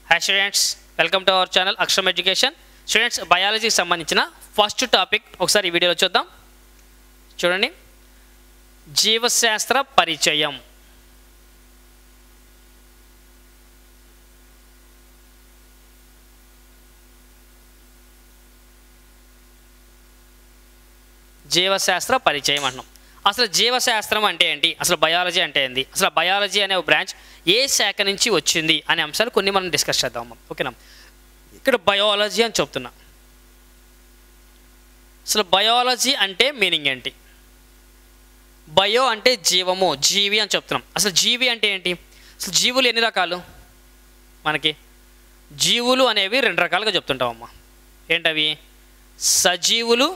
Hi students, welcome to our channel Akshram Education. Students, biology కి సంబంధించిన first topic ఒకసారి ఈ వీడియోలో చూద్దాం. చూడండి, జీవశాస్త్ర పరిచయం. జీవశాస్త్ర పరిచయం అంటున్నాం. అసలు జీవశాస్త్రం అంటే ఏంటి, అసలు బయాలజీ అంటే ఏంటి, అసలు బయాలజీ అనే ఒక బ్రాంచ్ ఏ శాఖ నుంచి వచ్చింది అనే అంశాలు కొన్ని మనం డిస్కస్ చేద్దాం. ఓకేనా, ఇక్కడ బయాలజీ అని చెప్తున్నా. అసలు బయాలజీ అంటే మీనింగ్ ఏంటి? బయో అంటే జీవము, జీవి అని చెప్తున్నాం. అసలు జీవి అంటే ఏంటి? అసలు జీవులు ఎన్ని రకాలు? మనకి జీవులు అనేవి రెండు రకాలుగా చెప్తుంటామమ్మా. ఏంటవి? సజీవులు,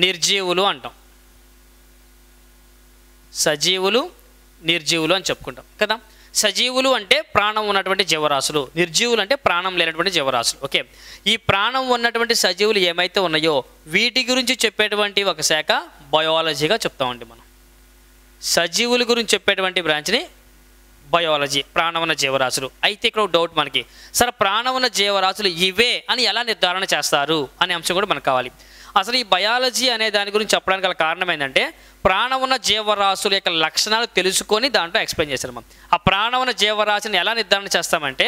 నిర్జీవులు అంటాం. సజీవులు, నిర్జీవులు అని చెప్పుకుంటాం కదా. సజీవులు అంటే ప్రాణం ఉన్నటువంటి జీవరాశులు, నిర్జీవులు అంటే ప్రాణం లేనటువంటి జీవరాశులు. ఓకే, ఈ ప్రాణం ఉన్నటువంటి సజీవులు ఏమైతే ఉన్నాయో వీటి గురించి చెప్పేటువంటి ఒక శాఖ బయాలజీగా చెప్తామండి మనం. సజీవుల గురించి చెప్పేటువంటి బ్రాంచ్ని బయాలజీ, ప్రాణం ఉన్న జీవరాశులు. అయితే ఇక్కడ ఒక డౌట్ మనకి, సరే ప్రాణం ఉన్న జీవరాశులు ఇవే అని ఎలా నిర్ధారణ చేస్తారు అనే అంశం కూడా మనకు కావాలి. అసలు ఈ బయాలజీ అనే దాని గురించి చెప్పడానికి గల కారణం ఏంటంటే, ప్రాణం ఉన్న జీవరాశుల యొక్క లక్షణాలు తెలుసుకొని దాంట్లో ఎక్స్ప్లెయిన్ చేశారు మనం. ఆ ప్రాణం ఉన్న జీవరాశిని ఎలా నిర్ధారణ చేస్తామంటే,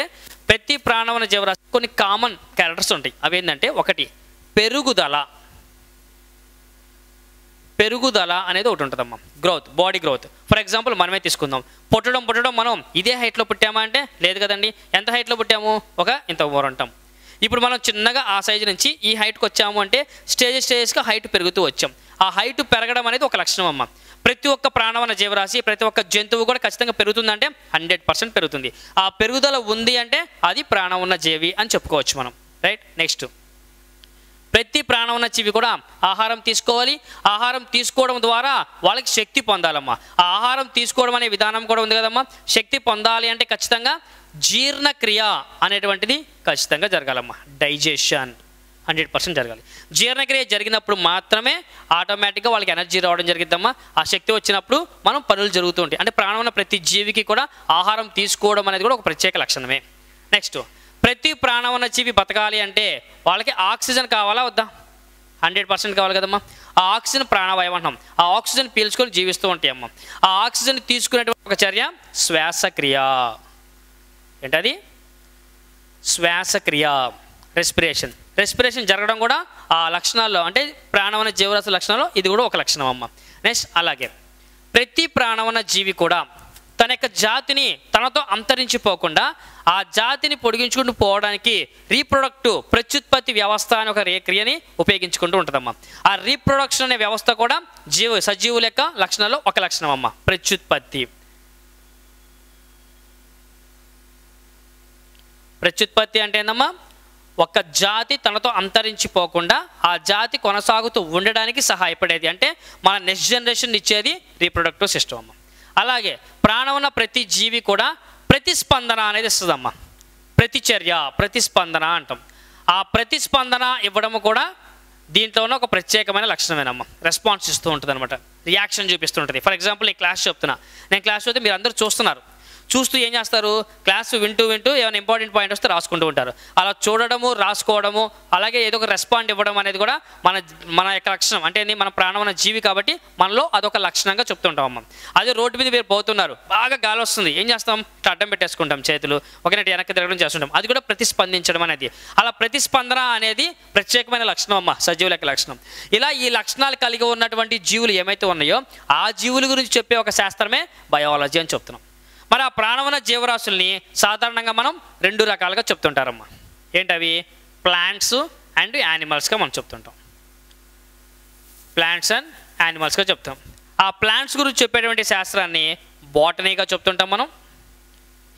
ప్రతి ప్రాణం ఉన్న జీవరాశి కొన్ని కామన్ క్యారెక్టర్స్ ఉంటాయి. అవి ఏంటంటే, ఒకటి పెరుగుదల. పెరుగుదల అనేది ఒకటి ఉంటుందమ్మా. Growth, body growth. For example మనమే తీసుకుందాం. పుట్టడం మనం ఇదే హైట్లో పుట్టామా అంటే లేదు కదండి. ఎంత హైట్లో పుట్టాము? ఇంత ఓవర్ ఉంటాం. ఇప్పుడు మనం చిన్నగా ఆ సైజు నుంచి ఈ హైట్కి వచ్చాము అంటే స్టేజెస్గా హైట్ పెరుగుతూ వచ్చాం. ఆ హైట్ పెరగడం అనేది ఒక లక్షణం అమ్మ. ప్రతి ఒక్క ప్రాణవన జీవరాశి, ప్రతి ఒక్క జంతువు కూడా ఖచ్చితంగా పెరుగుతుందంటే 100% పెరుగుతుంది. ఆ పెరుగుదల ఉంది అంటే అది ప్రాణం ఉన్న జీవి అని చెప్పుకోవచ్చు మనం. రైట్. నెక్స్ట్, ప్రతి ప్రాణం ఉన్న జీవి కూడా ఆహారం తీసుకోవాలి. ఆహారం తీసుకోవడం ద్వారా వాళ్ళకి శక్తి పొందాలమ్మా. ఆ ఆహారం తీసుకోవడం అనే విధానం కూడా ఉంది కదమ్మా. శక్తి పొందాలి అంటే ఖచ్చితంగా జీర్ణక్రియ అనేటువంటిది ఖచ్చితంగా జరగాలమ్మా. డైజెషన్ 100% జరగాలి. జీర్ణక్రియ జరిగినప్పుడు మాత్రమే ఆటోమేటిక్గా వాళ్ళకి ఎనర్జీ రావడం జరిగిద్దమ్మా. ఆ శక్తి వచ్చినప్పుడు మనం పనులు జరుగుతూ ఉంటాయి. అంటే ప్రాణం ఉన్న ప్రతి జీవికి కూడా ఆహారం తీసుకోవడం అనేది కూడా ఒక ప్రత్యేక లక్షణమే. నెక్స్ట్, ప్రతి ప్రాణం ఉన్న జీవి బతకాలి అంటే వాళ్ళకి ఆక్సిజన్ కావాలా వద్దా? 100% కావాలి కదమ్మా. ఆ ఆక్సిజన్ ప్రాణవాయువు అంటాం. ఆ ఆక్సిజన్ పీల్చుకొని జీవిస్తూ ఉంటాయి అమ్మ. ఆ ఆక్సిజన్ తీసుకునేటువంటి ఒక చర్య శ్వాసక్రియ. ఏంటది? శ్వాసక్రియ, రెస్పిరేషన్. రెస్పిరేషన్ జరగడం కూడా ఆ లక్షణాల్లో, అంటే ప్రాణవన జీవరాశి లక్షణాల్లో ఇది కూడా ఒక లక్షణం అమ్మ. నెక్స్ట్, అలాగే ప్రతి ప్రాణవన జీవి కూడా తన యొక్క జాతిని తనతో అంతరించిపోకుండా ఆ జాతిని పొడిగించుకుంటూ పోవడానికి రీప్రొడక్టివ్, ప్రత్యుత్పత్తి వ్యవస్థ అనే ఒక క్రియని ఉపయోగించుకుంటూ ఉంటుందమ్మా. ఆ రీప్రొడక్షన్ అనే వ్యవస్థ కూడా సజీవుల యొక్క లక్షణాల్లో ఒక లక్షణం అమ్మ, ప్రత్యుత్పత్తి. ప్రత్యుత్పత్తి అంటే ఏందమ్మా? ఒక జాతి తనతో అంతరించిపోకుండా ఆ జాతి కొనసాగుతూ ఉండడానికి సహాయపడేది. అంటే మన నెక్స్ట్ జనరేషన్ ఇచ్చేది రీప్రొడక్టివ్ సిస్టమ్ అమ్మ. అలాగే ప్రాణం ఉన్న ప్రతి జీవి కూడా ప్రతిస్పందన అనేది ఇస్తుందమ్మా. ప్రతిచర్య, ప్రతిస్పందన అంటాం. ఆ ప్రతిస్పందన ఇవ్వడము కూడా దీంట్లోనే ఒక ప్రత్యేకమైన లక్షణమేనమ్మా. రెస్పాన్స్ ఇస్తూ ఉంటుంది అనమాట, రియాక్షన్ చూపిస్తూ ఉంటుంది. ఫర్ ఎగ్జాంపుల్ ఈ క్లాస్ చెప్తున్నా, నేను క్లాస్ చూస్తే మీరు అందరూ చూస్తున్నారు. చూస్తూ ఏం చేస్తారు? క్లాస్ వింటూ ఏమైనా ఇంపార్టెంట్ పాయింట్ వస్తే రాసుకుంటూ ఉంటారు. అలా చూడడము, రాసుకోవడము, అలాగే ఏదో ఒక రెస్పాండ్ ఇవ్వడం అనేది కూడా మన యొక్క లక్షణం. అంటే మన ప్రాణమైన జీవి కాబట్టి మనలో అదొక లక్షణంగా చెప్తుంటాం అమ్మ. అదే రోడ్డు మీద మీరు పోతున్నారు, బాగా గాలి వస్తుంది, ఏం చేస్తాం? అడ్డం పెట్టేసుకుంటాం చేతులు, ఒకటి వెనక్కి తిరగడం చేస్తుంటాం. అది కూడా ప్రతిస్పందించడం అనేది. అలా ప్రతిస్పందన అనేది ప్రత్యేకమైన లక్షణం అమ్మ, సజీవుల యొక్క లక్షణం. ఇలా ఈ లక్షణాలు కలిగి ఉన్నటువంటి జీవులు ఏమైతే ఉన్నాయో ఆ జీవుల గురించి చెప్పే ఒక శాస్త్రమే బయాలజీ అని చెప్తున్నాం. మరి ఆ ప్రాణవన జీవరాశుల్ని సాధారణంగా మనం రెండు రకాలుగా చెప్తుంటారమ్మా. ఏంటవి? ప్లాంట్స్ అండ్ యానిమల్స్గా మనం చెప్తుంటాం. ప్లాంట్స్ అండ్ యానిమల్స్గా చెప్తాం. ఆ ప్లాంట్స్ గురించి చెప్పేటువంటి శాస్త్రాన్ని బాటనీగా చెప్తుంటాం మనం.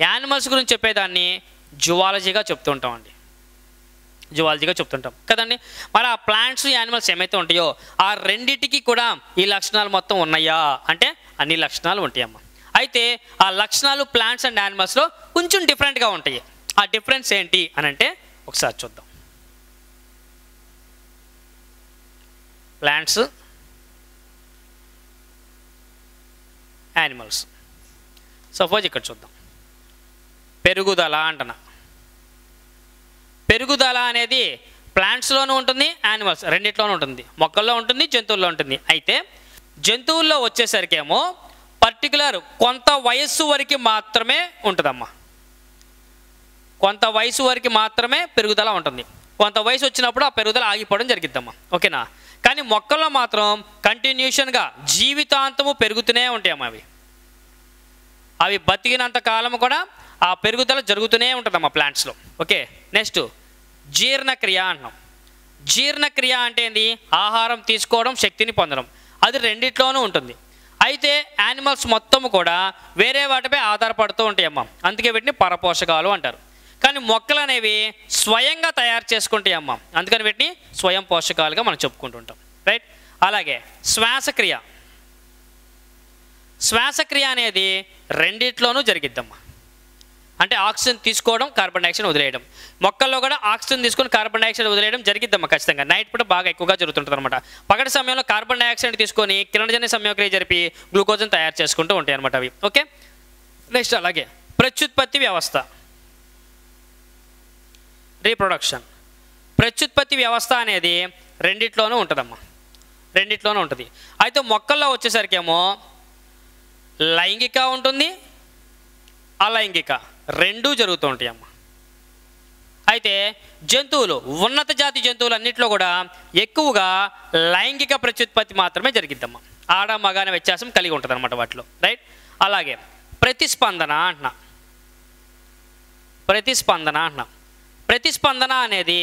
యానిమల్స్ గురించి చెప్పేదాన్ని జువాలజీగా చెప్తుంటామండి. జువాలజీగా చెప్తుంటాం కదండి. మరి ఆ ప్లాంట్స్, యానిమల్స్ ఏమైతే ఉంటాయో ఆ రెండిటికి కూడా ఈ లక్షణాలు మొత్తం ఉన్నాయా అంటే అన్ని లక్షణాలు ఉంటాయమ్మా. అయితే ఆ లక్షణాలు ప్లాంట్స్ అండ్ యానిమల్స్లో కొంచెం డిఫరెంట్గా ఉంటాయి. ఆ డిఫరెన్స్ ఏంటి అని అంటే ఒకసారి చూద్దాం. Plants, animals. సపోజ్ ఇక్కడ చూద్దాం. పెరుగుదల అంటున్నా. పెరుగుదల అనేది ప్లాంట్స్లోనూ ఉంటుంది, యానిమల్స్ రెండిట్లోనూ ఉంటుంది, మొక్కల్లో ఉంటుంది, జంతువుల్లో ఉంటుంది. అయితే జంతువుల్లో వచ్చేసరికేమో పర్టికులర్ కొంత వయస్సు వరకు మాత్రమే ఉంటుందమ్మా. కొంత వయసు వరకు మాత్రమే పెరుగుదల ఉంటుంది. కొంత వయసు వచ్చినప్పుడు ఆ పెరుగుదల ఆగిపోవడం జరిగిద్దమ్మా. ఓకేనా? కానీ మొక్కల్లో మాత్రం కంటిన్యూషన్గా జీవితాంతము పెరుగుతూనే ఉంటాయమ్మా. అవి బతికినంత కాలం కూడా ఆ పెరుగుదల జరుగుతూనే ఉంటుందమ్మా ప్లాంట్స్లో. ఓకే, నెక్స్ట్ జీర్ణక్రియ అంటున్నాం. జీర్ణక్రియ అంటే ఏంది? ఆహారం తీసుకోవడం, శక్తిని పొందడం. అది రెండిట్లోనూ ఉంటుంది. అయితే యానిమల్స్ మొత్తం కూడా వేరే వాటిపై ఆధారపడుతూ ఉంటాయమ్మా. అందుకే వీటిని పరపోషకాలు అంటారు. కానీ మొక్కలు అనేవి స్వయంగా తయారు చేసుకుంటాయమ్మా. అందుకని వీటిని స్వయం పోషకాలుగా మనం చెప్పుకుంటుంటాం. రైట్? అలాగే శ్వాసక్రియ. శ్వాసక్రియ అనేది రెండిట్లోనూ జరిగిద్దమ్మా. అంటే ఆక్సిజన్ తీసుకోవడం, కార్బన్ డైఆక్సైడ్ వదిలేయడం. మొక్కల్లో కూడా ఆక్సిజన్ తీసుకొని కార్బన్ డైఆక్సైడ్ వదిలేయడం జరిగిద్దమ్మా ఖచ్చితంగా. నైట్ పూట బాగా ఎక్కువగా జరుగుతుంటుంది అనమాట. పగటి సమయంలో కార్బన్ డైఆక్సైడ్ తీసుకొని కిరణజన్య సంయోగక్రియ జరిపి గ్లూకోజ్ని తయారు చేసుకుంటూ ఉంటాయి అనమాట అవి. ఓకే, నెక్స్ట్ అలాగే ప్రత్యుత్పత్తి వ్యవస్థ, రీప్రొడక్షన్. ప్రత్యుత్పత్తి వ్యవస్థ అనేది రెండిట్లోనూ ఉంటుందమ్మా. రెండిట్లోనూ ఉంటుంది. అయితే మొక్కల్లో వచ్చేసరికేమో లైంగిక ఉంటుంది, అలైంగిక రెండూ జరుగుతూ ఉంటాయమ్మా. అయితే జంతువులు, ఉన్నత జాతి జంతువులు అన్నింటిలో కూడా ఎక్కువగా లైంగిక ప్రత్యుత్పత్తి మాత్రమే జరిగిద్దమ్మా. ఆడ మగ అనే వ్యత్యాసం కలిగి ఉంటుంది అనమాట వాటిలో. రైట్? అలాగే ప్రతిస్పందన అంటున్నా. ప్రతిస్పందన అంటున్నా. ప్రతిస్పందన అనేది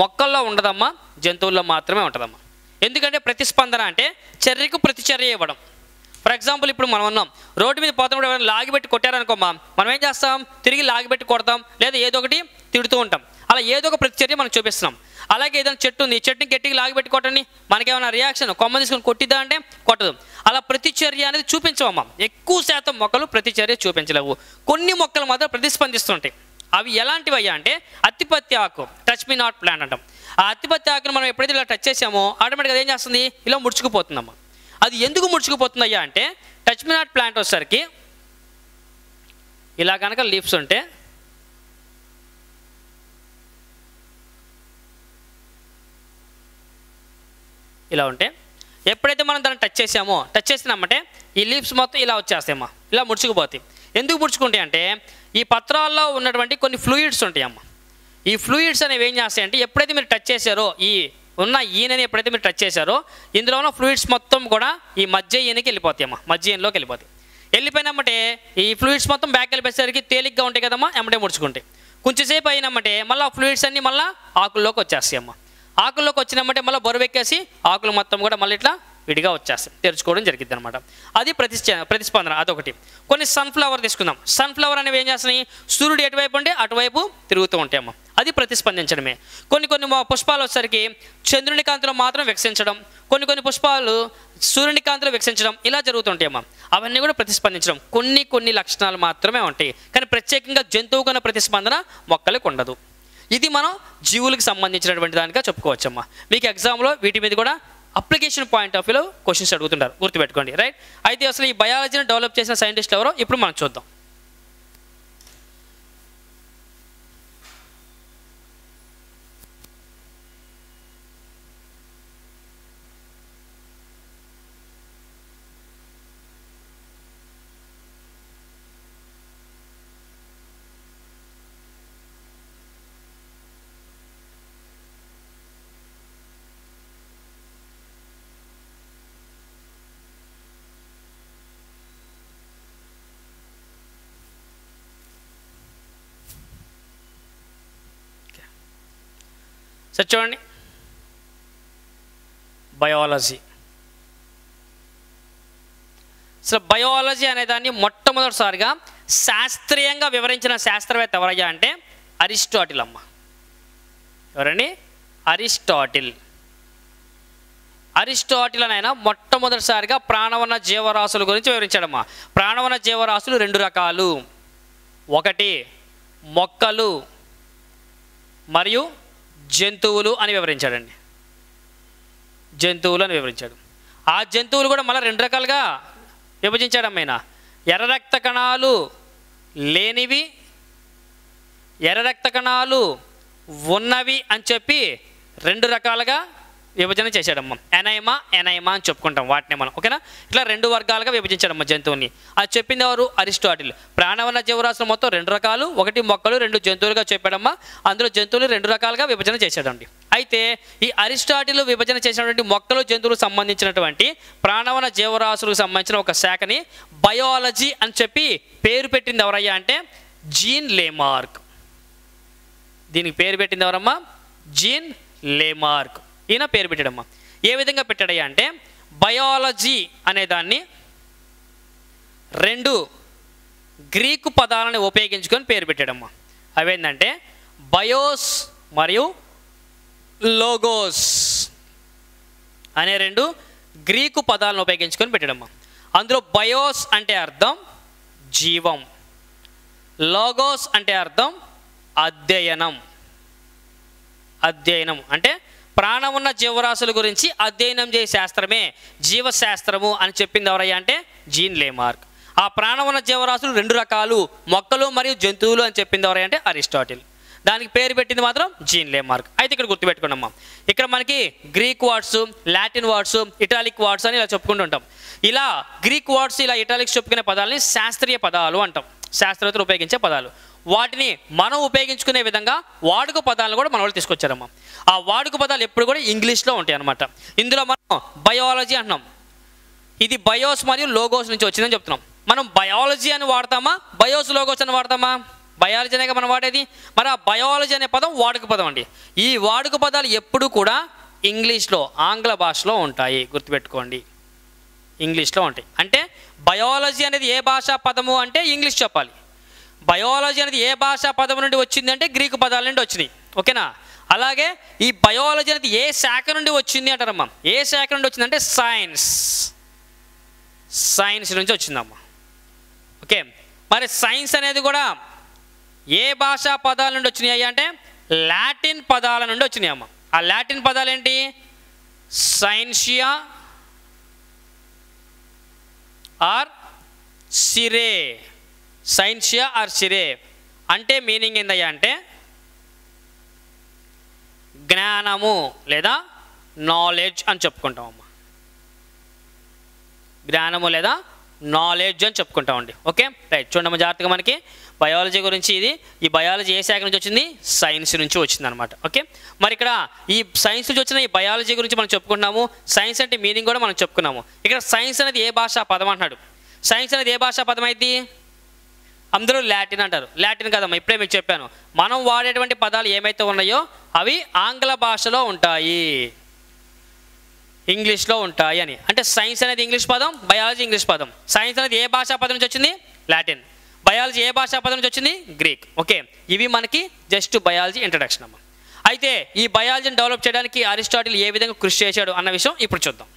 మొక్కల్లో ఉండదమ్మా, జంతువుల్లో మాత్రమే ఉంటుందమ్మా. ఎందుకంటే ప్రతిస్పందన అంటే చర్యకు ప్రతిచర్య ఇవ్వడం. ఫర్ ఎగ్జాంపుల్ ఇప్పుడు మనం ఉన్నాం, రోడ్డు మీద పోతున్నప్పుడు ఎవరైనా లాగిపెట్టి కొట్టారనుకోమ్మా, మనం ఏం చేస్తాం? తిరిగి లాగిపెట్టి కొడతాం, లేదా ఏదో ఒకటి తిడుతూ ఉంటాం. అలా ఏదో ఒక ప్రతిచర్య మనం చూపిస్తున్నాం. అలాగే ఏదైనా చెట్టు ఉంది, చెట్టుని గట్టిగా లాగిపెట్టి కొట్టండి, మనకేమైనా రియాక్షన్ కొమ్మ తీసుకొని కొట్టిద్దా అంటే కొట్టదు. అలా ప్రతిచర్య అనేది చూపించవమ్మా. ఎక్కువ శాతం మొక్కలు ప్రతిచర్య చూపించలేవు. కొన్ని మొక్కలు మాత్రం ప్రతిస్పందిస్తుంటాయి. అవి ఎలాంటివి అయ్యా అంటే అత్తిపత్తి ఆకు, టచ్ మీ నాట్ ప్లాంట్ అంటాం. ఆ అత్తిపత్తి ఆకును మనం ఎప్పుడైతే ఇలా టచ్ చేసామో ఆటోమేటిక్గా ఏం చేస్తుంది? ఇలా ముడుచుకుపోతుందమ్మా. అది ఎందుకు ముడుచుకుపోతుందయ్యా అంటే టచ్ మీ నాట్ ప్లాంట్ వచ్చేసరికి ఇలా కనుక లీవ్స్ ఉంటే ఇలా ఉంటే ఎప్పుడైతే మనం దాన్ని టచ్ చేసామో, టచ్ చేసినామంటే ఈ లీవ్స్ మొత్తం ఇలా వచ్చేస్తాయమ్మా, ఇలా ముడుచుకుపోతాయి. ఎందుకు ముడుచుకుంటాయి అంటే ఈ పత్రాల్లో ఉన్నటువంటి కొన్ని ఫ్లూయిడ్స్ ఉంటాయమ్మా. ఈ ఫ్లూయిడ్స్ అనేవి ఏం చేస్తాయంటే ఎప్పుడైతే మీరు టచ్ చేశారో, ఈ ఉన్న ఈయనని ఎప్పుడైతే మీరు టచ్ చేశారో ఇందులో ఉన్న ఫ్లూయిడ్స్ మొత్తం కూడా ఈ మధ్య ఈయనకి వెళ్ళిపోతాయమ్మా, మధ్య ఈయనలోకి వెళ్ళిపోతాయి. వెళ్ళిపోయినామంటే ఈ ఫ్లూయిడ్స్ మొత్తం బ్యాక్ వెళ్ళిపోయేసరికి తేలిగ్గా ఉంటాయి కదమ్మా, ఎమ్మటే ముడుచుకుంటాయి. కొంచెంసేపు అయినామంటే మళ్ళీ ఆ ఫ్లూయిడ్స్ అన్నీ మళ్ళీ ఆకుల్లోకి వచ్చేస్తాయమ్మా. ఆకుల్లోకి వచ్చినామంటే మళ్ళీ బరువెక్కేసి ఆకులు మొత్తం కూడా మళ్ళీ ఇట్లా విడిగా వచ్చేస్తాయి, తెరుచుకోవడం జరిగింది అనమాట. అది ప్రతిస్పందన. అదొకటి. కొన్ని సన్ఫ్లవర్ తీసుకుందాం. సన్ఫ్లవర్ అనేవి ఏం చేస్తున్నాయి? సూర్యుడు ఎటువైపు ఉంటే అటువైపు తిరుగుతూ ఉంటాయమ్మా. అది ప్రతిస్పందించడమే. కొన్ని పుష్పాలు వచ్చేసరికి చంద్రుని కాంతిలో మాత్రం వికసించడం, కొన్ని పుష్పాలు సూర్యుని కాంతిలో వికసించడం, ఇలా జరుగుతుంటాయమ్మా. అవన్నీ కూడా ప్రతిస్పందించడం. కొన్ని లక్షణాలు మాత్రమే ఉంటాయి. కానీ ప్రత్యేకంగా జంతువు కన్నా ప్రతిస్పందన మొక్కలకు ఉండదు. ఇది మనం జీవులకు సంబంధించినటువంటి దానిగా చెప్పుకోవచ్చమ్మా. మీకు ఎగ్జామ్లో వీటి మీద కూడా అప్లికేషన్ పాయింట్ ఆఫ్ వ్యూలో క్వశ్చన్స్ అడుగుతుంటారు, గుర్తుపెట్టుకోండి. రైట్? అయితే అసలు ఈ బయాలజీని డెవలప్ చేసిన సైంటిస్టులు ఎవరో ఇప్పుడు మనం చూద్దాం. సరే చూడండి, బయాలజీ. అసలు బయాలజీ అనే దాన్ని మొట్టమొదటిసారిగా శాస్త్రీయంగా వివరించిన శాస్త్రవేత్త ఎవరయ్యా అంటే అరిస్టాటిల్ అమ్మ. ఎవరండి? అరిస్టాటిల్. అరిస్టాటిల్ అని ఆయన మొట్టమొదటిసారిగా ప్రాణవన్న జీవరాశుల గురించి వివరించాడమ్మా. ప్రాణవన్న జీవరాశులు రెండు రకాలు, ఒకటి మొక్కలు మరియు జంతువులు అని వివరించాడండి. జంతువులు అని వివరించాడు. ఆ జంతువులు కూడా మళ్ళీ రెండు రకాలుగా విభజించాడమ్మైనా. ఎర్ర రక్త కణాలు లేనివి ఎర్ర రక్త కణాలు ఉన్నవి అని చెప్పి 2 రకాలుగా విభజన చేశాడమ్మ. ఎనైమా అని చెప్పుకుంటాం వాటిని మనం. ఓకేనా? ఇట్లా 2 వర్గాలుగా విభజించాడమ్మ జంతువుని. అది చెప్పింది ఎవరు? అరిస్టాటిల్. ప్రాణవన్న జీవరాశులు మొత్తం 2 రకాలు, 1 మొక్కలు 2 జంతువులుగా చెప్పాడమ్మా. అందులో జంతువులు 2 రకాలుగా విభజన చేశాడండి. అయితే ఈ అరిస్టాటిల్ విభజన చేసినటువంటి మొక్కలు జంతువులకు సంబంధించినటువంటి ప్రాణవన జీవరాశులకు సంబంధించిన ఒక శాఖని బయాలజీ అని చెప్పి పేరు పెట్టింది ఎవరయ్యా అంటే జీన్ లేమార్క్. దీనికి పేరు పెట్టింది ఎవరమ్మా? జీన్ లేమార్క్. ఈయన పేరు పెట్టాడమ్మా. ఏ విధంగా పెట్టాడయ్యా అంటే బయాలజీ అనే దాన్ని 2 గ్రీకు పదాలను ఉపయోగించుకొని పేరు పెట్టాడమ్మా. అవేంటంటే బయోస్ మరియు లోగోస్ అనే 2 గ్రీకు పదాలను ఉపయోగించుకొని పెట్టాడమ్మా. అందులో బయోస్ అంటే అర్థం జీవం, లోగోస్ అంటే అర్థం అధ్యయనం. అధ్యయనం అంటే ప్రాణం ఉన్న జీవరాశుల గురించి అధ్యయనం చేసే శాస్త్రమే జీవశాస్త్రము అని చెప్పింది ఎవరయ్యా అంటే జీన్ లేమార్క్. ఆ ప్రాణం ఉన్న జీవరాశులు 2 రకాలు, మొక్కలు మరియు జంతువులు అని చెప్పింది ఎవరయ్యా అంటే అరిస్టాటిల్. దానికి పేరు పెట్టింది మాత్రం జీన్ లేమార్క్. అయితే ఇక్కడ గుర్తుపెట్టుకున్నామ్మా, ఇక్కడ మనకి Greek words, Latin words, italic words అని ఇలా చెప్పుకుంటూ ఉంటాం. ఇలా గ్రీక్ వర్డ్స్, ఇలా ఇటాలిక్స్ చెప్పుకునే పదాలని శాస్త్రీయ పదాలు అంటాం. శాస్త్రవేత్తలు ఉపయోగించే పదాలు. వాటిని మనం ఉపయోగించుకునే విధంగా వాడుక పదాలను కూడా మన వాళ్ళు తీసుకొచ్చారమ్మా. ఆ వాడుక పదాలు ఎప్పుడు కూడా ఇంగ్లీష్లో ఉంటాయి అన్నమాట. ఇందులో మనం బయాలజీ అంటున్నాం. ఇది బయోస్ మరియు లోగోస్ నుంచి వచ్చిందని చెప్తున్నాం. మనం బయాలజీ అని వాడతామా, బయోస్ లోగోస్ అని వాడతామా? బయాలజీ అనేగా మనం వాడేది. మరి ఆ బయాలజీ అనే పదం వాడుక పదం అండి. ఈ వాడుక పదాలు ఎప్పుడు కూడా ఇంగ్లీష్లో, ఆంగ్ల భాషలో ఉంటాయి. గుర్తుపెట్టుకోండి, ఇంగ్లీష్లో ఉంటాయి. అంటే బయాలజీ అనేది ఏ భాషా పదము అంటే ఇంగ్లీష్ చెప్పాలి. బయాలజీ అనేది ఏ భాషా పదం నుండి వచ్చింది అంటే గ్రీకు పదాల నుండి వచ్చినాయి. ఓకేనా? అలాగే ఈ బయాలజీ అనేది ఏ శాఖ నుండి వచ్చింది అంటారమ్మా. ఏ శాఖ నుండి వచ్చిందంటే సైన్స్. సైన్స్ నుంచి వచ్చిందమ్మా. ఓకే, మరి సైన్స్ అనేది కూడా ఏ భాషా పదాల నుండి వచ్చినాయి అంటే లాటిన్ పదాల నుండి వచ్చినాయి అమ్మ. ఆ లాటిన్ పదాలు ఏంటి? Scientia are సిరే. సైన్షియా ఆర్ సిరే అంటే మీనింగ్ ఏందయ్యా అంటే జ్ఞానము లేదా నాలెడ్జ్ అని చెప్పుకుంటాం అమ్మా. జ్ఞానము లేదా నాలెడ్జ్ అని చెప్పుకుంటామండి. Okay right. చూడమ్మా జాగ్రత్తగా, మనకి బయాలజీ గురించి ఇది. ఈ బయాలజీ ఏ శాఖ నుంచి వచ్చింది? సైన్స్ నుంచి వచ్చింది అనమాట. ఓకే, మరి ఇక్కడ ఈ సైన్స్ నుంచి వచ్చిన ఈ బయాలజీ గురించి మనం చెప్పుకున్నాము. సైన్స్ అంటే మీనింగ్ కూడా మనం చెప్పుకున్నాము. ఇక్కడ సైన్స్ అనేది ఏ భాషా పదం అంటున్నాడు. సైన్స్ అనేది ఏ భాషా పదం అయింది? అందరూ లాటిన్ అంటారు. లాటిన్ కదమ్మా, ఇప్పుడే మీకు చెప్పాను. మనం వాడేటువంటి పదాలు ఏమైతే ఉన్నాయో అవి ఆంగ్ల భాషలో ఉంటాయి, ఇంగ్లీష్లో ఉంటాయి అని. అంటే సైన్స్ అనేది ఇంగ్లీష్ పదం, బయాలజీ ఇంగ్లీష్ పదం. సైన్స్ అనేది ఏ భాషా పదం నుంచి వచ్చింది? లాటిన్. బయాలజీ ఏ భాషా పదం నుంచి వచ్చింది? గ్రీక్. ఓకే, ఇవి మనకి జస్ట్ బయాలజీ ఇంట్రడక్షన్ అమ్మ. అయితే ఈ బయాలజీని డెవలప్ చేయడానికి అరిస్టాటిల్ ఏ విధంగా కృషి చేశాడు అన్న విషయం ఇప్పుడు చూద్దాం.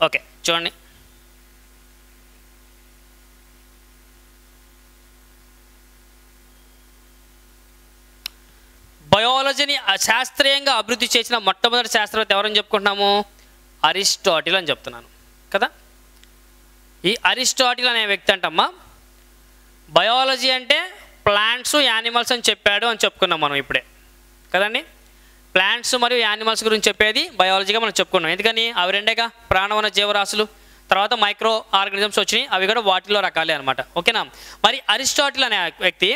ఓకే చూడండి, బయాలజీని శాస్త్రీయంగా అభివృద్ధి చేసిన మొట్టమొదటి శాస్త్రవేత్త ఎవరని చెప్పుకుంటున్నాము? అరిస్టాటిల్ అని చెప్తున్నాను కదా. ఈ అరిస్టాటిల్ అనే వ్యక్తి అంటమ్మా బయాలజీ అంటే ప్లాంట్స్, యానిమల్స్ అని చెప్పాడు అని చెప్పుకున్నాం మనం ఇప్పుడే కదండి. ప్లాంట్స్ మరియు యానిమల్స్ గురించి చెప్పేది బయాలజీగా మనం చెప్పుకున్నాం. ఎందుకని? అవి రెండేగా, ప్రాణవన జీవరాశులు. తర్వాత మైక్రో ఆర్గానిజమ్స్ వచ్చినాయి, అవి కూడా వాటిలో రకాలే అనమాట. ఓకేనా? మరి అరిస్టాటిల్ అనే వ్యక్తి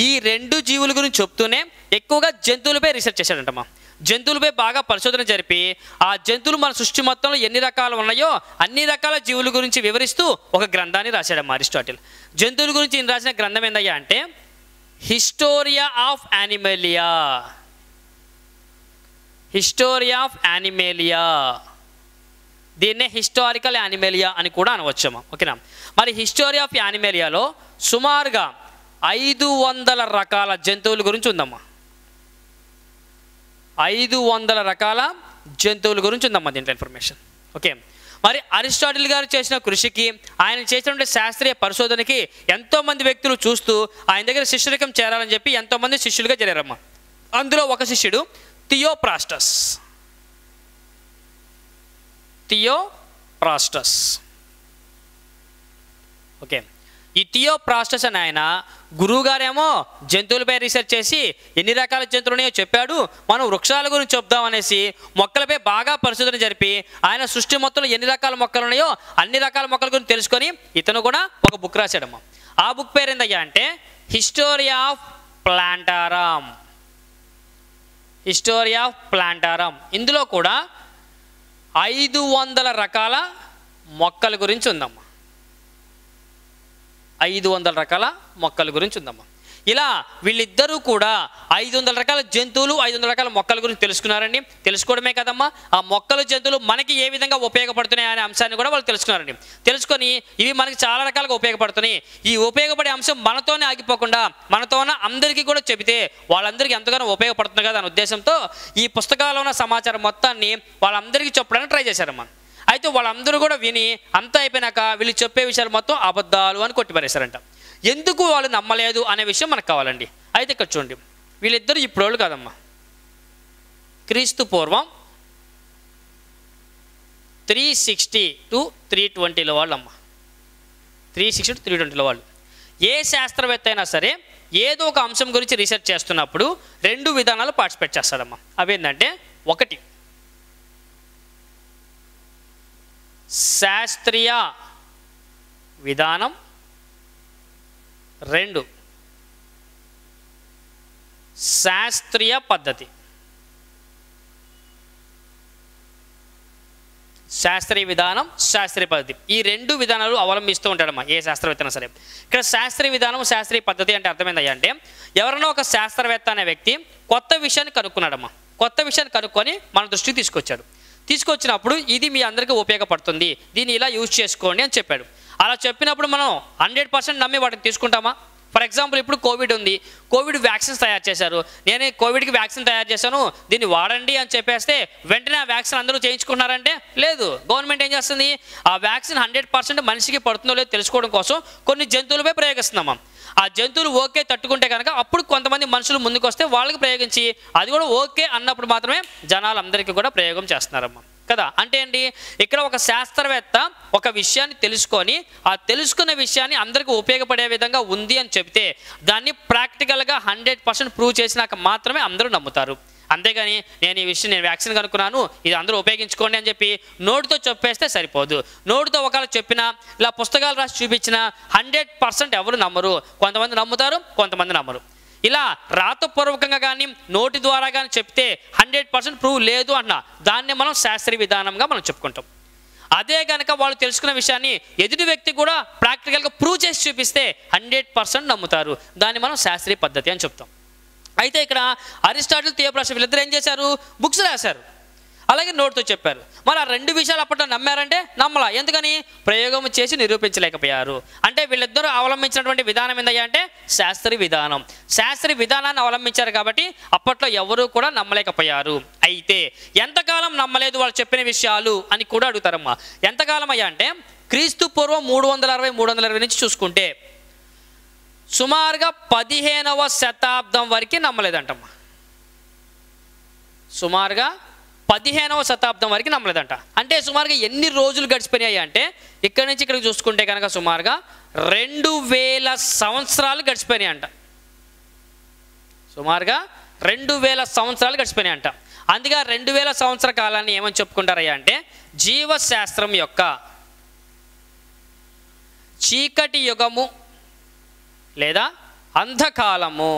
ఈ 2 జీవుల గురించి చెప్తూనే ఎక్కువగా జంతువులపై రీసెర్చ్ చేశాడంటమ్మా. జంతువులపై బాగా పరిశోధన జరిపి ఆ జంతువులు మన సృష్టి మొత్తంలో ఎన్ని రకాలు ఉన్నాయో అన్ని రకాల జీవుల గురించి వివరిస్తూ ఒక గ్రంథాన్ని రాశాడమ్మా అరిస్టాటిల్. జంతువుల గురించి ఈయన రాసిన గ్రంథం ఏందయ్యా అంటే hysteria of Animalia. Hysteria of Animalia, దీన్నే హిస్టారికల్ యానిమేలియా అని కూడా అనవచ్చమ్మా. ఓకేనా? మరి హిస్టోరియా ఆఫ్ యానిమేలియాలో సుమారుగా 500 రకాల జంతువుల గురించి ఉందమ్మా. 500 రకాల జంతువుల గురించి ఉందమ్మా దీంట్లో ఇన్ఫర్మేషన్. ఓకే, మరి అరిస్టాటిల్ గారు చేసిన కృషికి, ఆయన చేసినటువంటి శాస్త్రీయ పరిశోధనకి ఎంతోమంది వ్యక్తులు చూస్తూ ఆయన దగ్గర శిష్యరికం చేరాలని చెప్పి ఎంతోమంది శిష్యులుగా చేరారమ్మా. అందులో ఒక శిష్యుడు థియోప్రాస్టస్. థియోప్రాస్టస్. ఓకే, ఈ థియోప్రాస్టస్ అని ఆయన గురువుగారేమో జంతువులపై రీసెర్చ్ చేసి ఎన్ని రకాల జంతువులు ఉన్నాయో చెప్పాడు. మనం వృక్షాల గురించి చెప్దాం అనేసి మొక్కలపై బాగా పరిశోధన జరిపి ఆయన సృష్టి మొత్తంలో ఎన్ని రకాల మొక్కలు ఉన్నాయో అన్ని రకాల మొక్కల గురించి తెలుసుకొని ఇతను కూడా ఒక బుక్ రాశాడమ్మా. ఆ బుక్ పేరు ఏందయ్యా అంటే history of Plantarum. History of Plantarum. ఇందులో కూడా 500 రకాల మొక్కల గురించి ఉందమ్మా. 500 రకాల మొక్కల గురించి ఉందమ్మా. ఇలా వీళ్ళిద్దరూ కూడా 500 రకాల జంతువులు 500 రకాల మొక్కల గురించి తెలుసుకున్నారండి. తెలుసుకోవడమే కదమ్మా, ఆ మొక్కలు జంతువులు మనకి ఏ విధంగా ఉపయోగపడుతున్నాయి అనే అంశాన్ని కూడా వాళ్ళు తెలుసుకున్నారండి. తెలుసుకొని ఇవి మనకి చాలా రకాలుగా ఉపయోగపడుతున్నాయి, ఈ ఉపయోగపడే అంశం మనతోనే ఆగిపోకుండా మనతోనే అందరికీ కూడా చెబితే వాళ్ళందరికీ ఎంతగానో ఉపయోగపడుతుంది కదా అనే ఉద్దేశంతో ఈ పుస్తకాల్లో ఉన్న సమాచారం మొత్తాన్ని వాళ్ళందరికీ చెప్పడానికి ట్రై చేశారమ్మా. అయితే వాళ్ళందరూ కూడా విని అంతా అయిపోయినాక వీళ్ళు చెప్పే విషయాలు మొత్తం అబద్ధాలు అని కొట్టిపారేశారంట. ఎందుకు వాళ్ళు నమ్మలేదు అనే విషయం మనకు కావాలండి. అయితే ఇక్కడ చూడండి, వీళ్ళిద్దరూ ఇప్పుడోళ్ళు కాదమ్మా, క్రీస్తు పూర్వం 360 to 320 వాళ్ళమ్మా. 360 to 320 వాళ్ళు. ఏ శాస్త్రవేత్త అయినా సరే ఏదో ఒక అంశం గురించి రీసెర్చ్ చేస్తున్నప్పుడు 2 విధానాలు పార్టిసిపేట్ చేస్తాడమ్మా. అవేంటంటే, ఒకటి శాస్త్రీయ విధానం, 2 శాస్త్రీయ పద్ధతి. శాస్త్రీయ విధానం, శాస్త్రీయ పద్ధతి, ఈ 2 విధానాలు అవలంబిస్తూ ఉంటాడమ్మా ఏ శాస్త్రవేత్త సరే. ఇక్కడ శాస్త్రీయ విధానం శాస్త్రీయ పద్ధతి అంటే అర్థమైందయ్యా అంటే, ఎవరైనా ఒక శాస్త్రవేత్త అనే వ్యక్తి కొత్త విషయాన్ని కనుక్కున్నాడమ్మా. కొత్త విషయాన్ని కనుక్కొని మన దృష్టికి తీసుకొచ్చాడు. తీసుకొచ్చినప్పుడు ఇది మీ అందరికీ ఉపయోగపడుతుంది, దీన్ని ఇలా యూజ్ చేసుకోండి అని చెప్పాడు. అలా చెప్పినప్పుడు మనం 100% నమ్మి వాటిని తీసుకుంటామా? ఫర్ ఎగ్జాంపుల్, ఇప్పుడు కోవిడ్ ఉంది, కోవిడ్ వ్యాక్సిన్స్ తయారు చేశారు, నేను కోవిడ్కి వ్యాక్సిన్ తయారు చేశాను దీన్ని వాడండి అని చెప్పేస్తే వెంటనే ఆ వ్యాక్సిన్ అందరూ చేయించుకుంటున్నారంటే లేదు. గవర్నమెంట్ ఏం చేస్తుంది, ఆ వ్యాక్సిన్ 100% మనిషికి పడుతుందో లేదో తెలుసుకోవడం కోసం కొన్ని జంతువులపై ప్రయోగిస్తున్నామా. ఆ జంతువులు ఓకే తట్టుకుంటే కనుక అప్పుడు కొంతమంది మనుషులు ముందుకు వస్తే వాళ్ళకి ప్రయోగించి అది కూడా ఓకే అన్నప్పుడు మాత్రమే జనాలందరికీ కూడా ప్రయోగం చేస్తున్నారమ్మా కదా. అంటే ఏంటి, ఇక్కడ ఒక శాస్త్రవేత్త ఒక విషయాన్ని తెలుసుకొని ఆ తెలుసుకున్న విషయాన్ని అందరికీ ఉపయోగపడే విధంగా ఉంది అని చెప్తే దాన్ని ప్రాక్టికల్గా 100% ప్రూవ్ చేసినాక మాత్రమే అందరూ నమ్ముతారు. అంతేగాని నేను ఈ విషయం నేను వ్యాక్సిన్ కనుక్కున్నాను ఇది అందరూ ఉపయోగించుకోండి అని చెప్పి నోటితో చెప్పేస్తే సరిపోదు. నోటితో ఒకవేళ చెప్పినా ఇలా పుస్తకాలు రాసి చూపించినా 100% ఎవరు నమ్మరు. కొంతమంది నమ్ముతారు, కొంతమంది నమ్మరు. ఇలా రాతపూర్వకంగా కానీ నోటి ద్వారా కానీ చెప్తే 100% ప్రూవ్ లేదు అన్న దాన్ని మనం శాస్త్రీయ విధానంగా మనం చెప్పుకుంటాం. అదే కనుక వాళ్ళు తెలుసుకున్న విషయాన్ని ఎదుటి వ్యక్తి కూడా ప్రాక్టికల్గా ప్రూవ్ చేసి చూపిస్తే 100% నమ్ముతారు. దాన్ని మనం శాస్త్రీయ పద్ధతి అని చెప్తాం. అయితే ఇక్కడ అరిస్టాటిల్, థియోప్రాస్టస్ వీళ్ళిద్దరు ఏం చేశారు, బుక్స్ రాశారు, అలాగే నోట్తో చెప్పారు. మరి ఆ 2 విషయాలు అప్పట్లో నమ్మారంటే నమ్మలా. ఎందుకని, ప్రయోగం చేసి నిరూపించలేకపోయారు. అంటే వీళ్ళిద్దరూ అవలంబించినటువంటి విధానం ఏందయ్యా అంటే శాస్త్రీయ విధానం. శాస్త్రీయ విధానాన్ని అవలంబించారు కాబట్టి అప్పట్లో ఎవరూ కూడా నమ్మలేకపోయారు. అయితే ఎంతకాలం నమ్మలేదు వాళ్ళు చెప్పిన విషయాలు అని కూడా అడుగుతారమ్మా. ఎంతకాలం అయ్యా అంటే క్రీస్తు పూర్వం 360 నుంచి చూసుకుంటే సుమారుగా 15వ శతాబ్దం వరకు నమ్మలేదంటమ్మా. సుమారుగా 15వ శతాబ్దం వరకు నమ్మలేదంట. అంటే సుమారుగా ఎన్ని రోజులు గడిచిపోయాయి అంటే ఇక్కడి నుంచి ఇక్కడికి చూసుకుంటే కనుక సుమారుగా 2000 సంవత్సరాలు గడిచిపోయినాయి అంట. సుమారుగా 2000 సంవత్సరాలు గడిచిపోయినాయి అంట. అందుకే 2000 సంవత్సర కాలాన్ని ఏమని చెప్పుకుంటారయ్యా అంటే జీవశాస్త్రం యొక్క చీకటి యుగము లేదా అంధకాలము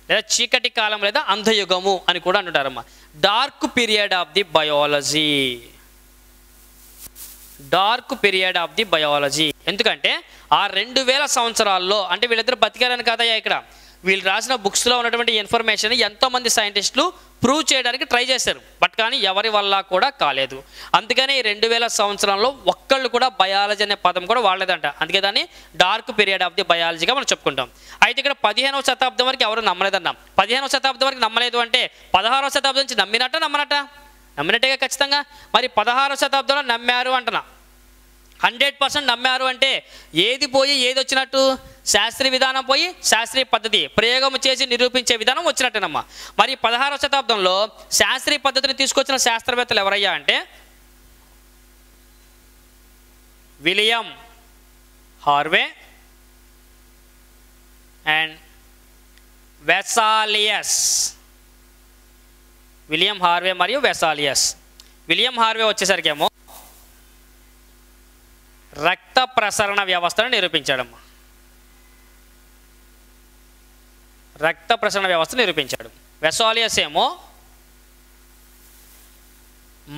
లేదా చీకటి కాలం లేదా అంధయుగము అని కూడా అంటుంటారమ్మా. Dark period of the biology. Dark period of the biology. ఎందుకంటే ఆ 2000 సంవత్సరాల్లో అంటే వీళ్ళిద్దరు బతికారని కాదయ్యా. ఇక్కడ వీళ్ళు రాసిన బుక్స్లో ఉన్నటువంటి ఇన్ఫర్మేషన్ ఎంతోమంది సైంటిస్టులు ప్రూవ్ చేయడానికి ట్రై చేశారు, బట్ కానీ ఎవరి వల్ల కూడా కాలేదు. అందుకనే ఈ 2000 సంవత్సరంలో ఒక్కళ్ళు కూడా బయాలజీ అనే పదం కూడా వాడలేదంట. అందుకే దాన్ని డార్క్ పీరియడ్ ఆఫ్ ది బయాలజీగా మనం చెప్పుకుంటాం. అయితే ఇక్కడ 15వ శతాబ్దం వరకు ఎవరు నమ్మలేదన్నాం. 15వ శతాబ్దం వరకు నమ్మలేదు అంటే 16వ శతాబ్దం నుంచి నమ్మినట్ట నమ్మనట్ట? నమ్మినట్టుగా ఖచ్చితంగా. మరి 16వ శతాబ్దంలో నమ్మారు అంటున్నా. 100% నమ్మారు అంటే ఏది పోయి ఏది వచ్చినట్టు? శాస్త్రీయ విధానం పోయి శాస్త్రీయ పద్ధతి, ప్రయోగం చేసి నిరూపించే విధానం వచ్చినట్టేనమ్మా. మరి 16వ శతాబ్దంలో శాస్త్రీయ పద్ధతిని తీసుకొచ్చిన శాస్త్రవేత్తలు ఎవరయ్యా అంటే William Harvey and Vesalius. William Harvey మరియు వెసాలియస్. విలియం హార్వే వచ్చేసరికి ఏమో రక్త ప్రసరణ వ్యవస్థను నిరూపించాడమ్మా. రక్త ప్రసరణ వ్యవస్థ నిరూపించాడు. వెసాలియస్ ఏమో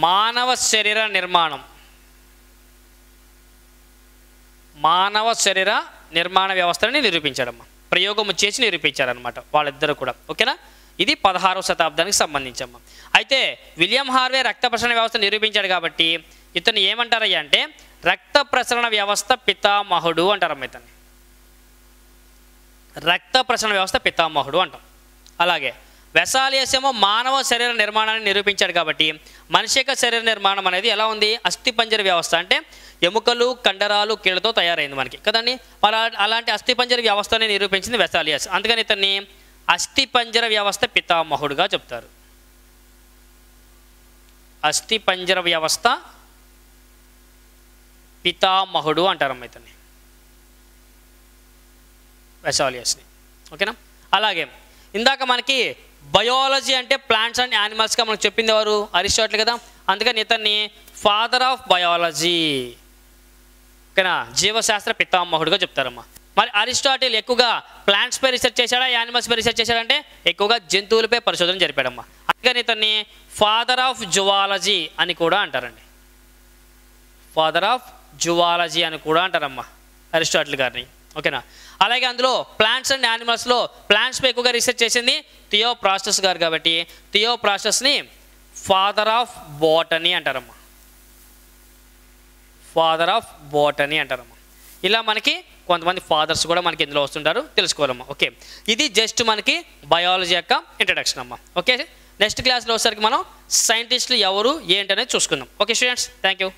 మానవ శరీర నిర్మాణం, మానవ శరీర నిర్మాణ వ్యవస్థని నిరూపించాడమ్మా. ప్రయోగం చేసి నిరూపించారనమాట వాళ్ళిద్దరు కూడా. ఓకేనా? ఇది 16వ శతాబ్దానికి సంబంధించమ్మా. అయితే విలియం హార్వే రక్త ప్రసరణ వ్యవస్థ నిరూపించాడు కాబట్టి ఇతను ఏమంటారయ్యా అంటే రక్త ప్రసరణ వ్యవస్థ పితామహుడు అంటారమ్మ. ఇతన్ని రక్త ప్రసరణ వ్యవస్థ పితామహుడు అంటాం. అలాగే వెసాలియస్ ఏమో మానవ శరీర నిర్మాణాన్ని నిరూపించాడు కాబట్టి మనిషి యొక్క శరీర నిర్మాణం అనేది ఎలా ఉంది? అస్థిపంజర వ్యవస్థ, అంటే ఎముకలు కండరాలు కీళ్ళతో తయారైంది మనకి కదండి. అలాంటి అస్థిపంజర వ్యవస్థని నిరూపించింది వెసాలియస్. అందుకని ఇతన్ని అస్థిపంజర వ్యవస్థ పితామహుడుగా చెప్తారు. అస్థిపంజర వ్యవస్థ పితామహుడు అంటారమ్మ ఇతన్ని, వెసాలియస్ని. ఓకేనా? అలాగే ఇందాక మనకి బయాలజీ అంటే ప్లాంట్స్ అండ్ యానిమల్స్గా మనకు చెప్పింది ఎవరు? అరిస్టాటిల్ కదా. అందుకని ఇతన్ని ఫాదర్ ఆఫ్ బయాలజీ, ఓకేనా, జీవశాస్త్ర పితామహుడుగా చెప్తారమ్మా. మరి అరిస్టాటిల్ ఎక్కువగా ప్లాంట్స్పై రీసెర్చ్ చేశాడా, యానిమల్స్పై రీసెర్చ్ చేశాడంటే ఎక్కువగా జంతువులపై పరిశోధన జరిపాడమ్మా. అందుకని ఇతన్ని ఫాదర్ ఆఫ్ జువాలజీ అని కూడా అంటారండి. ఫాదర్ ఆఫ్ జువాలజీ అని కూడా అంటారమ్మా అరిస్టాటిల్ గారిని. ఓకేనా? అలాగే అందులో ప్లాంట్స్ అండ్ యానిమల్స్లో ప్లాంట్స్పై ఎక్కువగా రీసెర్చ్ చేసింది థియోఫ్రాస్టస్ గారు కాబట్టి థియోఫ్రాస్టస్ని ఫాదర్ ఆఫ్ బోటనీ అంటారమ్మా. ఫాదర్ ఆఫ్ బోటనీ అంటారమ్మా. ఇలా మనకి కొంతమంది ఫాదర్స్ కూడా మనకి ఇందులో వస్తుంటారు, తెలుసుకోవాలమ్మా. ఓకే, ఇది జస్ట్ మనకి బయాలజీ యొక్క ఇంట్రడక్షన్ అమ్మా. ఓకే, నెక్స్ట్ క్లాస్లో వచ్చేసరికి మనం సైంటిస్టులు ఎవరు ఏంటనేది చూసుకుందాం. Okay students, thank you.